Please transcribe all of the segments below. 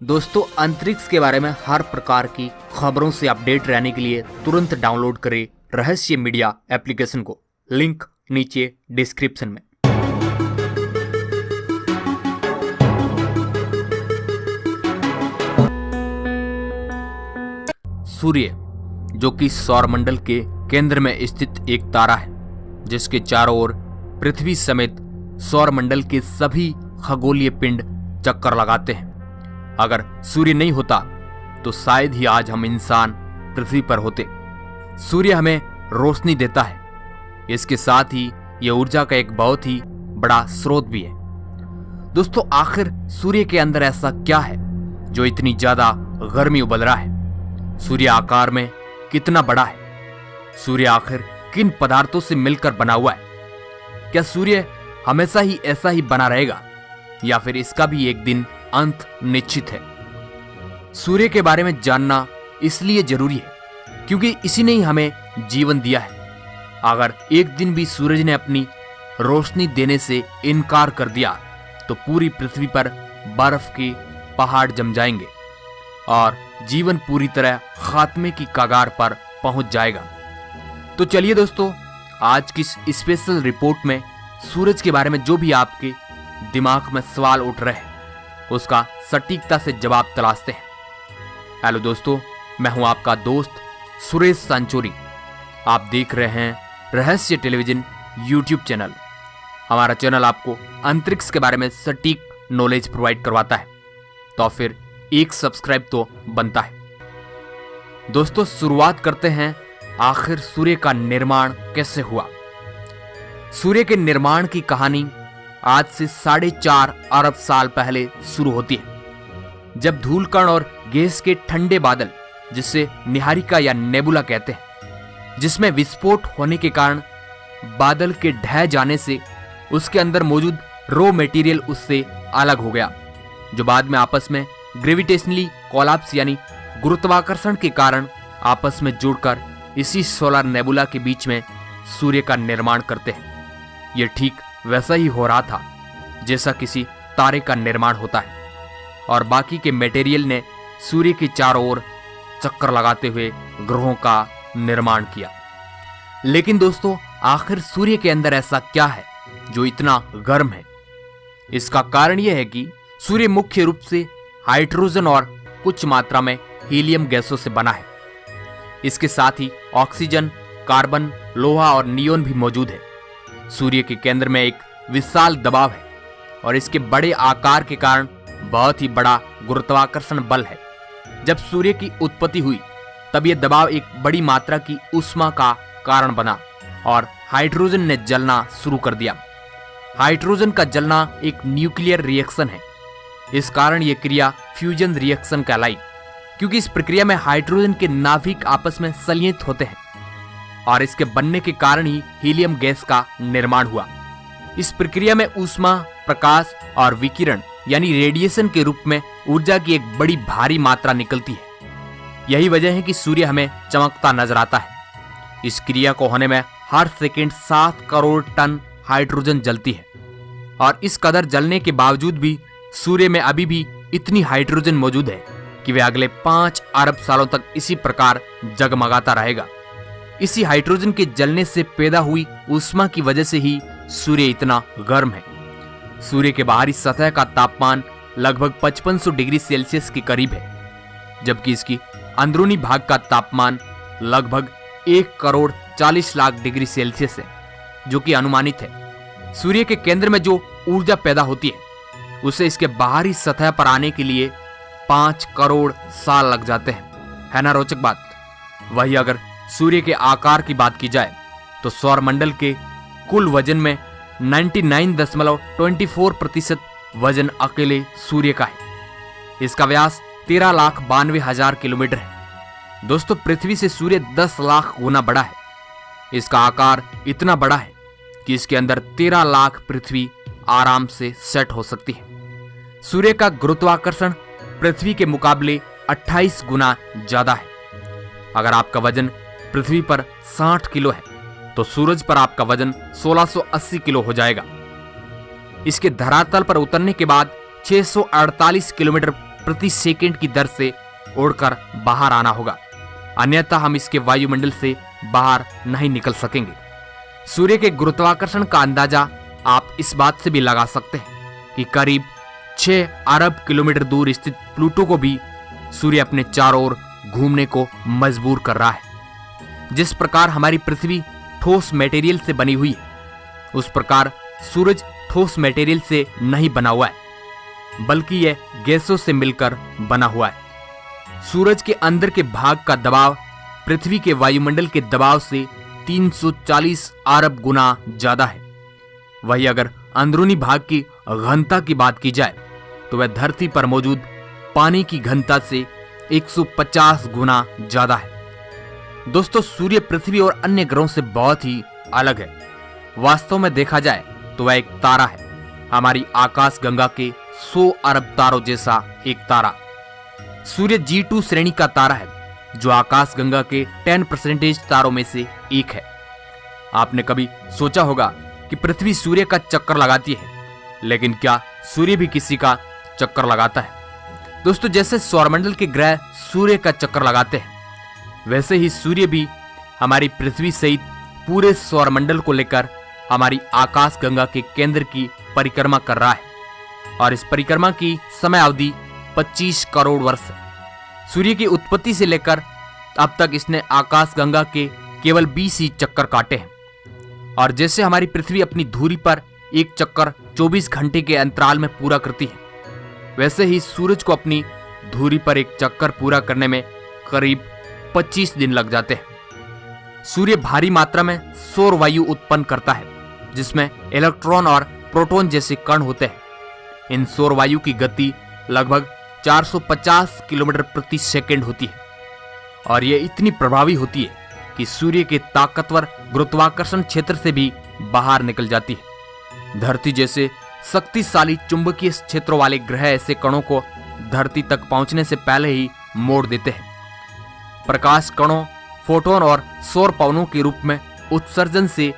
दोस्तों, अंतरिक्ष के बारे में हर प्रकार की खबरों से अपडेट रहने के लिए तुरंत डाउनलोड करें रहस्य मीडिया एप्लीकेशन को। लिंक नीचे डिस्क्रिप्शन में। सूर्य, जो कि सौरमंडल के केंद्र में स्थित एक तारा है, जिसके चारों ओर पृथ्वी समेत सौरमंडल के सभी खगोलीय पिंड चक्कर लगाते हैं। अगर सूर्य नहीं होता तो शायद ही आज हम इंसान पृथ्वी पर होते। सूर्य हमें रोशनी देता है, इसके साथ ही यह ऊर्जा का एक बहुत ही बड़ा स्रोत भी है। दोस्तों, आखिर सूर्य के अंदर ऐसा क्या है जो इतनी ज्यादा गर्मी उबल रहा है? सूर्य आकार में कितना बड़ा है? सूर्य आखिर किन पदार्थों से मिलकर बना हुआ है? क्या सूर्य हमेशा ही ऐसा ही बना रहेगा या फिर इसका भी एक दिन अंत निश्चित है? सूर्य के बारे में जानना इसलिए जरूरी है क्योंकि इसी ने ही हमें जीवन दिया है। अगर एक दिन भी सूरज ने अपनी रोशनी देने से इनकार कर दिया तो पूरी पृथ्वी पर बर्फ के पहाड़ जम जाएंगे और जीवन पूरी तरह खात्मे की कगार पर पहुंच जाएगा। तो चलिए दोस्तों, आज की स्पेशल रिपोर्ट में सूरज के बारे में जो भी आपके दिमाग में सवाल उठ रहे हैं उसका सटीकता से जवाब तलाशते हैं। हेलो दोस्तों, मैं हूं आपका दोस्त सुरेश सांचोरी। आप देख रहे हैं रहस्य टेलीविजन यूट्यूब चैनल। हमारा चैनल आपको अंतरिक्ष के बारे में सटीक नॉलेज प्रोवाइड करवाता है, तो फिर एक सब्सक्राइब तो बनता है। दोस्तों, शुरुआत करते हैं आखिर सूर्य का निर्माण कैसे हुआ। सूर्य के निर्माण की कहानी आज से 4.5 अरब साल पहले शुरू होती है, जब धूलकण और गैस के ठंडे बादल, जिसे निहारिका या नेबुला कहते हैं, जिसमें विस्फोट होने के कारण बादल के ढह जाने से उसके अंदर मौजूद रॉ मटेरियल उससे अलग हो गया, जो बाद में आपस में ग्रेविटेशनली कोलैप्स यानी गुरुत्वाकर्षण के कारण आपस में जुड़कर इसी सोलर नेबुला के बीच में सूर्य का निर्माण करते हैं। यह ठीक वैसा ही हो रहा था जैसा किसी तारे का निर्माण होता है, और बाकी के मटेरियल ने सूर्य के चारों ओर चक्कर लगाते हुए ग्रहों का निर्माण किया। लेकिन दोस्तों, आखिर सूर्य के अंदर ऐसा क्या है जो इतना गर्म है? इसका कारण यह है कि सूर्य मुख्य रूप से हाइड्रोजन और कुछ मात्रा में हीलियम गैसों से बना है। इसके साथ ही ऑक्सीजन, कार्बन, लोहा और नियोन भी मौजूद है। सूर्य के केंद्र में एक विशाल दबाव है और इसके बड़े आकार के कारण बहुत ही बड़ा गुरुत्वाकर्षण बल है। जब सूर्य की उत्पत्ति हुई तब यह दबाव एक बड़ी मात्रा की ऊष्मा का कारण बना और हाइड्रोजन ने जलना शुरू कर दिया। हाइड्रोजन का जलना एक न्यूक्लियर रिएक्शन है। इस कारण यह क्रिया फ्यूजन रिएक्शन कहलाई, क्योंकि इस प्रक्रिया में हाइड्रोजन के नाभिक आपस में संलयित होते हैं और इसके बनने के कारण ही हीलियम गैस का निर्माण हुआ। इस प्रक्रिया में ऊष्मा, प्रकाश और विकिरण यानी रेडिएशन के रूप में ऊर्जा की एक बड़ी भारी मात्रा निकलती है। यही वजह है कि सूर्य हमें चमकता नजर आता है। इस क्रिया को होने में हर सेकंड 7 करोड़ टन हाइड्रोजन जलती है, और इस कदर जलने के बावजूद भी सूर्य में अभी भी इतनी हाइड्रोजन मौजूद है कि वह अगले 5 अरब सालों तक इसी प्रकार जगमगाता रहेगा। इसी हाइड्रोजन के जलने से पैदा हुई ऊष्मा की वजह से ही सूर्य इतना गर्म है। सूर्य के बाहरी सतह का तापमान लगभग 5500 डिग्री सेल्सियस के करीब है, जबकि इसकी अंदरूनी भाग का तापमान लगभग 1 करोड़ 40 लाख डिग्री सेल्सियस है, जो कि अनुमानित है। सूर्य के केंद्र में जो ऊर्जा पैदा होती है उसे इसके बाहरी सतह पर आने के लिए 5 करोड़ साल लग जाते हैं। है ना रोचक बात? वही अगर सूर्य के आकार की बात की जाए तो सौरमंडल के कुल वजन में 99.24% वजन अकेले सूर्य का है। इसका व्यास 13,92,000 किलोमीटर है। दोस्तों, पृथ्वी से सूर्य 10 लाख गुना बड़ा है। इसका आकार इतना बड़ा है कि इसके अंदर 13 लाख पृथ्वी आराम से सेट हो सकती है। सूर्य का गुरुत्वाकर्षण पृथ्वी के मुकाबले 28 गुना ज्यादा है। अगर आपका वजन पृथ्वी पर 60 किलो है तो सूरज पर आपका वजन 1680 किलो हो जाएगा। इसके धरातल पर उतरने के बाद 648 किलोमीटर प्रति सेकंड की दर से उड़कर बाहर आना होगा, अन्यथा हम इसके वायुमंडल से बाहर नहीं निकल सकेंगे। सूर्य के गुरुत्वाकर्षण का अंदाजा आप इस बात से भी लगा सकते हैं कि करीब 6 अरब किलोमीटर दूर स्थित प्लूटो को भी सूर्य अपने चारों ओर घूमने को मजबूर कर रहा है। जिस प्रकार हमारी पृथ्वी ठोस मटेरियल से बनी हुई है, उस प्रकार सूरज ठोस मटेरियल से नहीं बना हुआ है, बल्कि यह गैसों से मिलकर बना हुआ है। सूरज के अंदर के भाग का दबाव पृथ्वी के वायुमंडल के दबाव से 340 अरब गुना ज्यादा है। वही अगर अंदरूनी भाग की घनता की बात की जाए तो वह धरती पर मौजूद पानी की घनता से 150 गुना ज्यादा है। दोस्तों, सूर्य पृथ्वी और अन्य ग्रहों से बहुत ही अलग है। वास्तव में देखा जाए तो वह एक तारा है, हमारी आकाश गंगा के 100 अरब तारों जैसा एक तारा। सूर्य G2 श्रेणी का तारा है, जो आकाश गंगा के 10% तारों में से एक है। आपने कभी सोचा होगा कि पृथ्वी सूर्य का चक्कर लगाती है, लेकिन क्या सूर्य भी किसी का चक्कर लगाता है? दोस्तों, जैसे सौरमंडल के ग्रह सूर्य का चक्कर लगाते हैं, वैसे ही सूर्य भी हमारी पृथ्वी सहित पूरे सौरमंडल को लेकर हमारी आकाश गंगा के केंद्र की परिक्रमा कर रहा है, और इस परिक्रमा की समय अवधि 25 करोड़ वर्ष है। सूर्य की उत्पत्ति से लेकर अब तक इसने आकाश गंगा के केवल 20 ही चक्कर काटे हैं। और जैसे हमारी पृथ्वी अपनी धुरी पर एक चक्कर 24 घंटे के अंतराल में पूरा करती है, वैसे ही सूरज को अपनी धुरी पर एक चक्कर पूरा करने में करीब 25 दिन लग जाते हैं। सूर्य भारी मात्रा में सौर वायु उत्पन्न करता है, जिसमें इलेक्ट्रॉन और प्रोटॉन जैसे कण होते हैं। इन सौर वायु की गति लगभग 450 किलोमीटर प्रति सेकंड होती है, और यह इतनी प्रभावी होती है कि सूर्य के ताकतवर गुरुत्वाकर्षण क्षेत्र से भी बाहर निकल जाती है। धरती जैसे शक्तिशाली चुंबकीय क्षेत्रों वाले ग्रह ऐसे कणों को धरती तक पहुंचने से पहले ही मोड़ देते हैं। प्रकाश कणों, फोटोन और सौर पवनों के रूप में उत्सर्जन से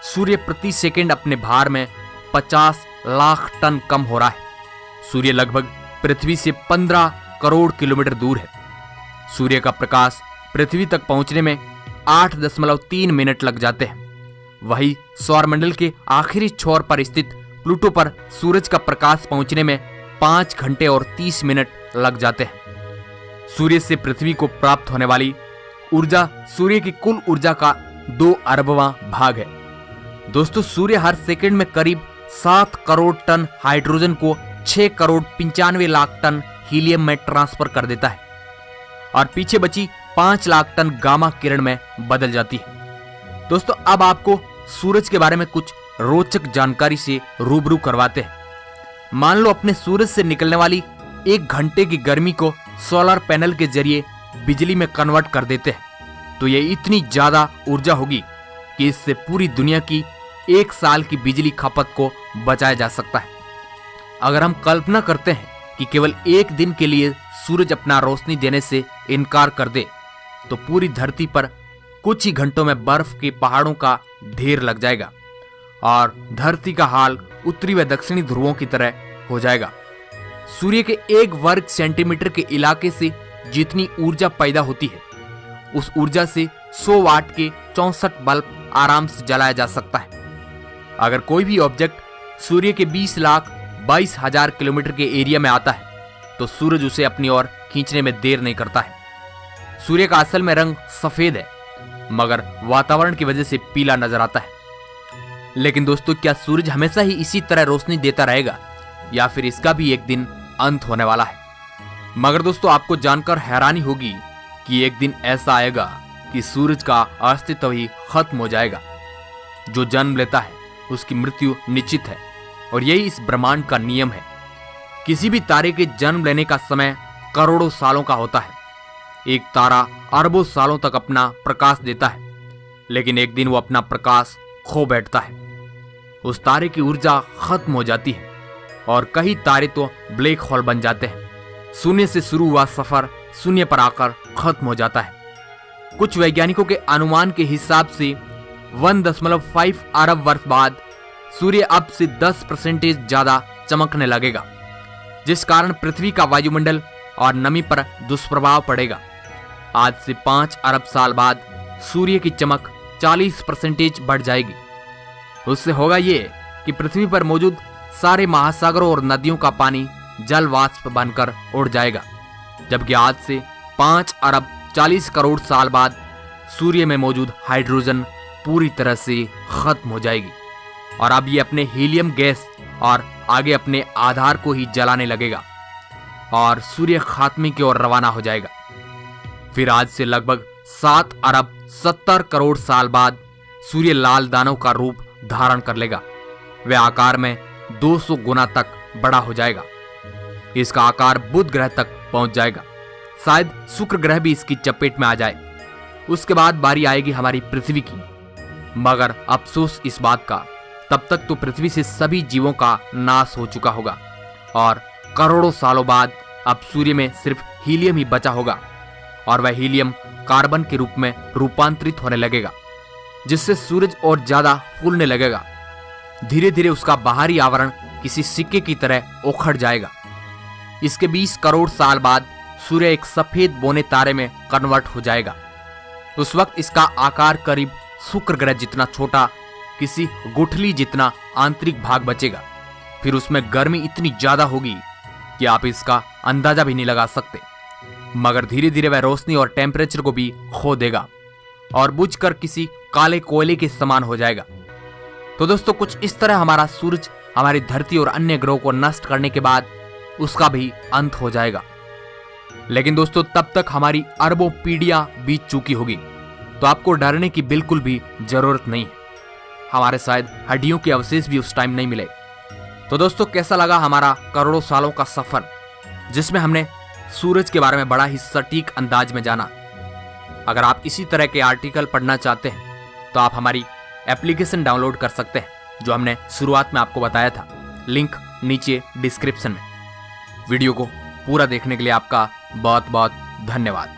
सूर्य प्रति सेकंड अपने भार में 50 लाख टन कम हो रहा है। सूर्य लगभग पृथ्वी से 15 करोड़ किलोमीटर दूर है। सूर्य का प्रकाश पृथ्वी तक पहुंचने में 8.3 मिनट लग जाते हैं। वही सौरमंडल के आखिरी छोर पर स्थित प्लूटो पर सूरज का प्रकाश पहुंचने में 5 घंटे और 30 मिनट लग जाते हैं। सूर्य से पृथ्वी को प्राप्त होने वाली ऊर्जा सूर्य की कुल ऊर्जा का 2 अरबवां भाग है। दोस्तों, सूर्य हर सेकंड में करीब 7 करोड़ टन हाइड्रोजन को 6 करोड़ 95 लाख टन हीलियम में ट्रांसफर कर देता है, और पीछे बची 5 लाख टन गामा किरण में बदल जाती है। दोस्तों, अब आपको सूरज के बारे में कुछ रोचक जानकारी से रूबरू करवाते हैं। मान लो अपने सूरज से निकलने वाली 1 घंटे की गर्मी को सोलर पैनल के जरिए बिजली में कन्वर्ट कर देते हैं, तो यह इतनी ज्यादा ऊर्जा होगी कि इससे पूरी दुनिया की 1 साल की बिजली खपत को बचाया जा सकता है। अगर हम कल्पना करते हैं कि केवल 1 दिन के लिए सूरज अपना रोशनी देने से इनकार कर दे, तो पूरी धरती पर कुछ ही घंटों में बर्फ के पहाड़ों का ढेर लग जाएगा, और धरती का हाल उत्तरी व दक्षिणी ध्रुवों की तरह हो जाएगा। सूर्य के 1 वर्ग सेंटीमीटर के इलाके से जितनी ऊर्जा पैदा होती है, उस ऊर्जा से 100 वाट के 64 बल्ब आराम से जलाया जा सकता है। अगर कोई भी ऑब्जेक्ट सूर्य के 20,22,000 किलोमीटर के एरिया में आता है, तो सूरज उसे अपनी ओर खींचने में देर नहीं करता है। सूर्य का असल में रंग सफेद है, मगर वातावरण की वजह से पीला नजर आता है। लेकिन दोस्तों, क्या सूरज हमेशा ही इसी तरह रोशनी देता रहेगा, या फिर इसका भी एक दिन अंत होने वाला है? मगर दोस्तों, आपको जानकर हैरानी होगी कि एक दिन ऐसा आएगा कि सूरज का अस्तित्व ही खत्म हो जाएगा। जो जन्म लेता है उसकी मृत्यु निश्चित है, और यही इस ब्रह्मांड का नियम है। किसी भी तारे के जन्म लेने का समय करोड़ों सालों का होता है। एक तारा अरबों सालों तक अपना प्रकाश देता है, लेकिन एक दिन वो अपना प्रकाश खो बैठता है। उस तारे की ऊर्जा खत्म हो जाती है, और कई तारे तो ब्लैक होल बन जाते हैं। शून्य से शुरू हुआ सफर शून्य पर आकर खत्म हो जाता है। कुछ वैज्ञानिकों के अनुमान के हिसाब से 1.5 अरब वर्ष बाद सूर्य अब से 10% ज्यादा चमकने लगेगा, जिस कारण पृथ्वी का वायुमंडल और नमी पर दुष्प्रभाव पड़ेगा। आज से 5 अरब साल बाद सूर्य की चमक 40% बढ़ जाएगी। उससे होगा ये कि पृथ्वी पर मौजूद सारे महासागरों और नदियों का पानी जल वाष्प बनकर उड़ जाएगा, जबकि आज से 5 अरब 40 करोड़ साल बाद सूर्य में मौजूद हाइड्रोजन पूरी तरह से खत्म हो जाएगी और अब ये अपने हीलियम गैस और आगे अपने आधार को ही जलाने लगेगा और सूर्य खात्मे की ओर रवाना हो जाएगा। फिर आज से लगभग 7 अरब 70 करोड़ साल बाद सूर्य लाल दानव का रूप धारण कर लेगा। वह आकार में 200 गुना तक बड़ा हो जाएगा। इसका आकार बुध ग्रह तक पहुंच जाएगा। शायद शुक्र ग्रह भी इसकी चपेट में आ जाए। उसके बाद बारी आएगी हमारी पृथ्वी की। मगर अफसोस इस बात का, तब तक तो पृथ्वी से सभी जीवों का नाश हो चुका होगा और करोड़ों सालों बाद अब सूर्य में सिर्फ हीलियम ही बचा होगा और वह हीलियम कार्बन के रूप में रूपांतरित होने लगेगा, जिससे सूरज और ज्यादा फूलने लगेगा। धीरे धीरे उसका बाहरी आवरण किसी सिक्के की तरह उखड़ जाएगा। इसके 20 करोड़ साल बाद सूर्य एक सफेद बौने तारे में कन्वर्ट हो जाएगा। उस वक्त इसका आकार करीब शुक्र ग्रह जितना छोटा, किसी गुठली जितना आंतरिक भाग बचेगा। फिर उसमें गर्मी इतनी ज्यादा होगी कि आप इसका अंदाजा भी नहीं लगा सकते। मगर धीरे धीरे वह रोशनी और टेम्परेचर को भी खो देगा और बुझकर किसी काले कोयले के समान हो जाएगा। तो दोस्तों, कुछ इस तरह हमारा सूरज हमारी धरती और अन्य ग्रहों को नष्ट करने के बाद उसका भी अंत हो जाएगा। लेकिन दोस्तों, तब तक हमारी अरबों पीढ़ियां बीत चुकी होगी, तो आपको डरने की बिल्कुल भी जरूरत नहीं है। हमारे शायद हड्डियों के अवशेष भी उस टाइम नहीं मिले। तो दोस्तों, कैसा लगा हमारा करोड़ों सालों का सफर, जिसमें हमने सूरज के बारे में बड़ा ही सटीक अंदाज में जाना। अगर आप इसी तरह के आर्टिकल पढ़ना चाहते हैं तो आप हमारी एप्लीकेशन डाउनलोड कर सकते हैं, जो हमने शुरुआत में आपको बताया था। लिंक नीचे डिस्क्रिप्शन में। वीडियो को पूरा देखने के लिए आपका बहुत बहुत धन्यवाद।